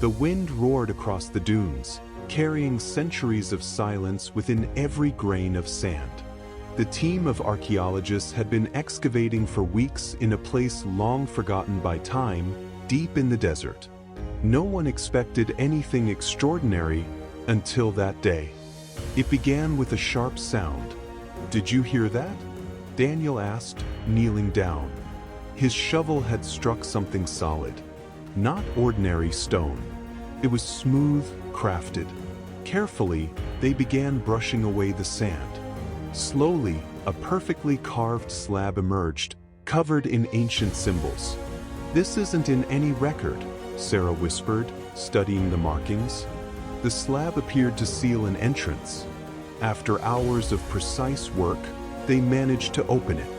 The wind roared across the dunes, carrying centuries of silence within every grain of sand. The team of archaeologists had been excavating for weeks in a place long forgotten by time, deep in the desert. No one expected anything extraordinary until that day. It began with a sharp sound. "Did you hear that?" Daniel asked, kneeling down. His shovel had struck something solid. Not ordinary stone. It was smooth, crafted. Carefully, they began brushing away the sand. Slowly, a perfectly carved slab emerged, covered in ancient symbols. "This isn't in any record," Sarah whispered, studying the markings. The slab appeared to seal an entrance. After hours of precise work, they managed to open it.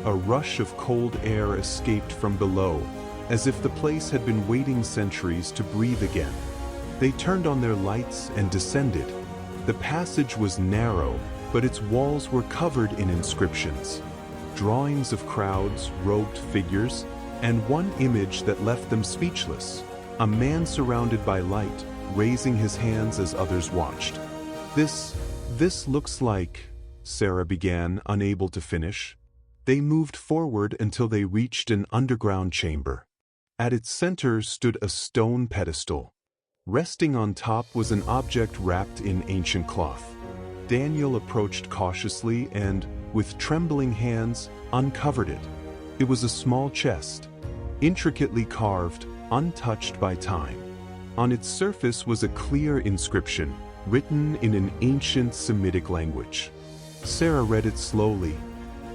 A rush of cold air escaped from below, as if the place had been waiting centuries to breathe again. They turned on their lights and descended. The passage was narrow, but its walls were covered in inscriptions. Drawings of crowds, robed figures, and one image that left them speechless. A man surrounded by light, raising his hands as others watched. This looks like," Sarah began, unable to finish. They moved forward until they reached an underground chamber. At its center stood a stone pedestal. Resting on top was an object wrapped in ancient cloth. Daniel approached cautiously and, with trembling hands, uncovered it. It was a small chest, intricately carved, untouched by time. On its surface was a clear inscription, written in an ancient Semitic language. Sarah read it slowly.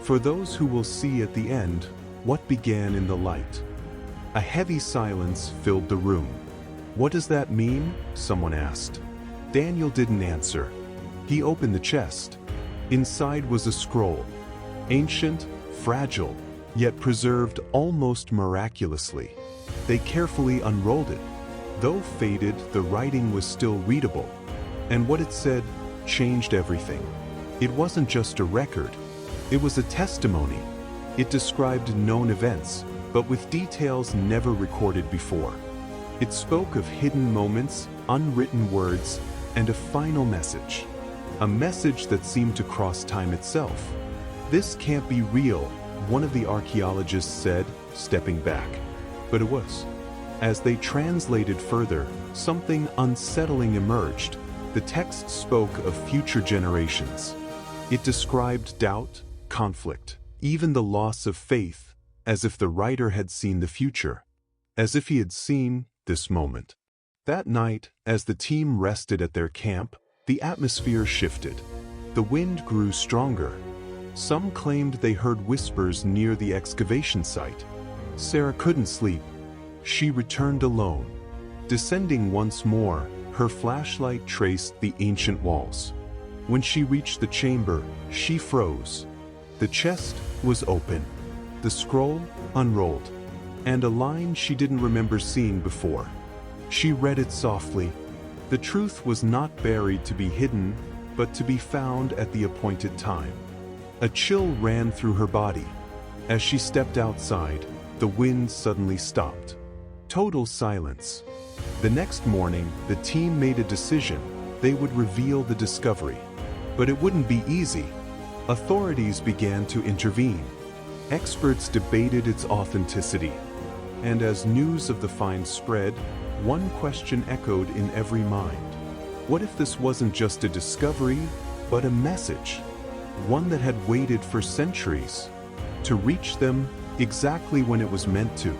"For those who will see at the end what began in the light." A heavy silence filled the room. "What does that mean?" someone asked. Daniel didn't answer. He opened the chest. Inside was a scroll. Ancient, fragile, yet preserved almost miraculously. They carefully unrolled it. Though faded, the writing was still readable. And what it said changed everything. It wasn't just a record. It was a testimony. It described known events, but with details never recorded before. It spoke of hidden moments, unwritten words, and a final message. A message that seemed to cross time itself. "This can't be real," one of the archaeologists said, stepping back. But it was. As they translated further, something unsettling emerged. The text spoke of future generations. It described doubt, conflict, even the loss of faith, as if the writer had seen the future. As if he had seen this moment. That night, as the team rested at their camp, the atmosphere shifted. The wind grew stronger. Some claimed they heard whispers near the excavation site. Sarah couldn't sleep. She returned alone. Descending once more, her flashlight traced the ancient walls. When she reached the chamber, she froze. The chest was open. The scroll unrolled. And a line she didn't remember seeing before. She read it softly. The truth was not buried to be hidden, but to be found at the appointed time. A chill ran through her body. As she stepped outside, the wind suddenly stopped. Total silence. The next morning, the team made a decision. They would reveal the discovery. But it wouldn't be easy. Authorities began to intervene. Experts debated its authenticity. And as news of the find spread, one question echoed in every mind. What if this wasn't just a discovery, but a message? One that had waited for centuries to reach them exactly when it was meant to.